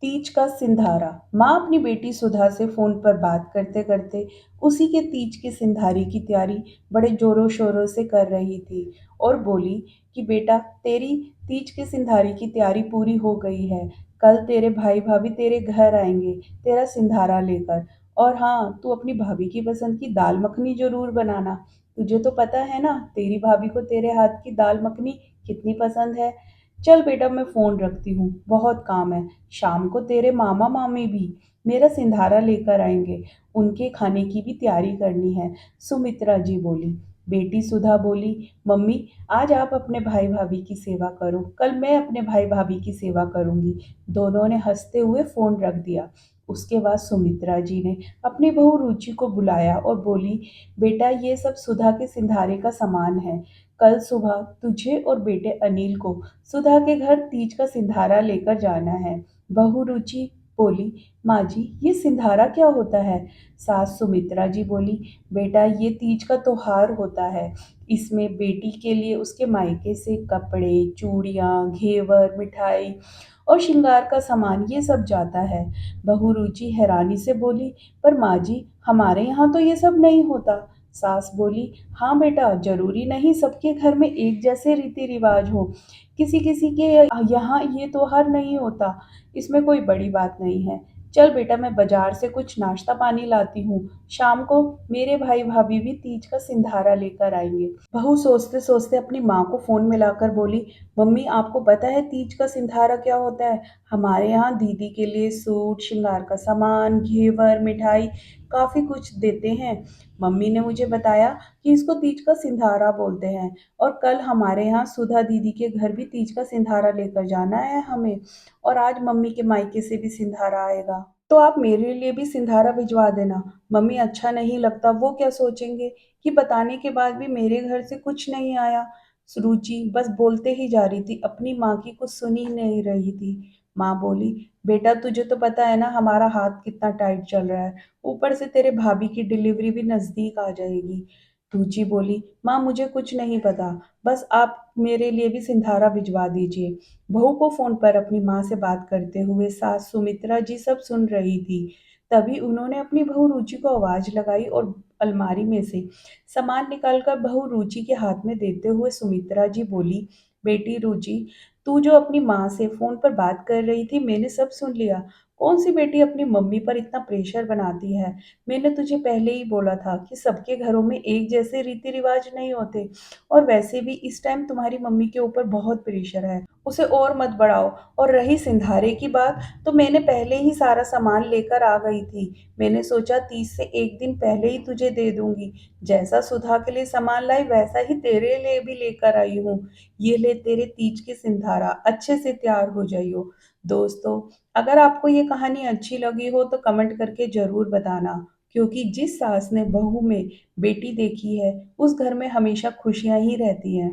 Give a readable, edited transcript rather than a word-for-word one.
तीज का सिंधारा। माँ अपनी बेटी सुधा से फोन पर बात करते करते उसी के तीज के सिंधारे की तैयारी बड़े जोरों शोरों से कर रही थी और बोली कि बेटा, तेरी तीज के सिंधारे की तैयारी पूरी हो गई है। कल तेरे भाई भाभी तेरे घर आएंगे तेरा सिंधारा लेकर। और हाँ, तू अपनी भाभी की पसंद की दाल मखनी जरूर बनाना। तुझे तो पता है ना, तेरी भाभी को तेरे हाथ की दाल मखनी कितनी पसंद है। चल बेटा, मैं फोन रखती हूँ, बहुत काम है। शाम को तेरे मामा मामी भी मेरा सिंधारा लेकर आएंगे, उनके खाने की भी तैयारी करनी है। सुमित्रा जी बोली। बेटी सुधा बोली, मम्मी, आज आप अपने भाई भाभी की सेवा करो, कल मैं अपने भाई भाभी की सेवा करूंगी। दोनों ने हंसते हुए फोन रख दिया। उसके बाद सुमित्रा जी ने अपनी बहू रुचि को बुलाया और बोली, बेटा, ये सब सुधा के सिंधारे का सामान है। कल सुबह तुझे और बेटे अनिल को सुधा के घर तीज का सिंधारा लेकर जाना है। बहू रुचि बोली, माँ जी, ये सिंधारा क्या होता है। सास सुमित्रा जी बोली, बेटा, ये तीज का त्योहार होता है। इसमें बेटी के लिए उसके मायके से कपड़े, चूड़ियाँ, घेवर, मिठाई और श्रृंगार का सामान ये सब जाता है। बहू रुचि हैरानी से बोली, पर माँ जी, हमारे यहाँ तो ये सब नहीं होता। सास बोली, हाँ बेटा, जरूरी नहीं सबके घर में एक जैसे रीति रिवाज हो। किसी किसी के यहाँ ये त्योहार नहीं होता, इसमें कोई बड़ी बात नहीं है। चल बेटा, मैं बाजार से कुछ नाश्ता पानी लाती हूँ, शाम को मेरे भाई भाभी भी तीज का सिंधारा लेकर आएंगे। बहू सोचते सोचते अपनी माँ को फोन मिलाकर बोली, मम्मी, आपको पता है तीज का सिंधारा क्या होता है। हमारे यहाँ दीदी के लिए सूट, श्रृंगार का सामान, घेवर, मिठाई, काफी कुछ देते हैं। मम्मी ने मुझे बताया कि इसको तीज का सिंधारा बोलते हैं। और कल हमारे यहाँ सुधा दीदी के घर भी तीज का सिंधारा लेकर जाना है हमें। और आज मम्मी के मायके से भी सिंधारा आएगा, तो आप मेरे लिए भी सिंधारा भिजवा देना। मम्मी, अच्छा नहीं लगता, वो क्या सोचेंगे कि बताने के बाद भी मेरे घर से कुछ नहीं आया। रुचि बस बोलते ही जा रही थी, अपनी माँ की कुछ सुन ही नहीं रही थी। माँ बोली, बेटा, तुझे तो पता है ना हमारा हाथ कितना टाइट चल रहा है, ऊपर से तेरे भाभी की डिलीवरी भी नजदीक आ जाएगी। रुचि बोली, माँ, मुझे कुछ नहीं पता, बस आप मेरे लिए भी सिंधारा भिजवा दीजिए। बहू को फोन पर अपनी माँ से बात करते हुए सास सुमित्रा जी सब सुन रही थी। तभी उन्होंने अपनी बहू रुचि को आवाज लगाई और अलमारी में से सामान निकालकर बहू रुचि के हाथ में देते हुए सुमित्रा जी बोली, बेटी रुचि, तू जो अपनी माँ से फोन पर बात कर रही थी, मैंने सब सुन लिया। कौन सी बेटी अपनी मम्मी पर इतना प्रेशर बनाती है। मैंने तुझे पहले ही बोला था कि सबके घरों में एक जैसे रीति रिवाज नहीं होते। और वैसे भी इस टाइम तुम्हारी मम्मी के ऊपर बहुत प्रेशर है, उसे और मत बढ़ाओ। और रही सिंधारे की बात, तो मैंने पहले ही सारा सामान लेकर आ गई थी। मैंने सोचा 30 से एक दिन पहले ही तुझे दे दूंगी। जैसा सुधा के लिए सामान लाई वैसा ही तेरे लिए भी लेकर आई हूँ। ये ले तेरे तीज के सिंधारा, अच्छे से तैयार हो जाइयो। दोस्तों, अगर आपको ये कहानी अच्छी लगी हो तो कमेंट करके जरूर बताना, क्योंकि जिस सास ने बहू में बेटी देखी है उस घर में हमेशा खुशियां ही रहती हैं।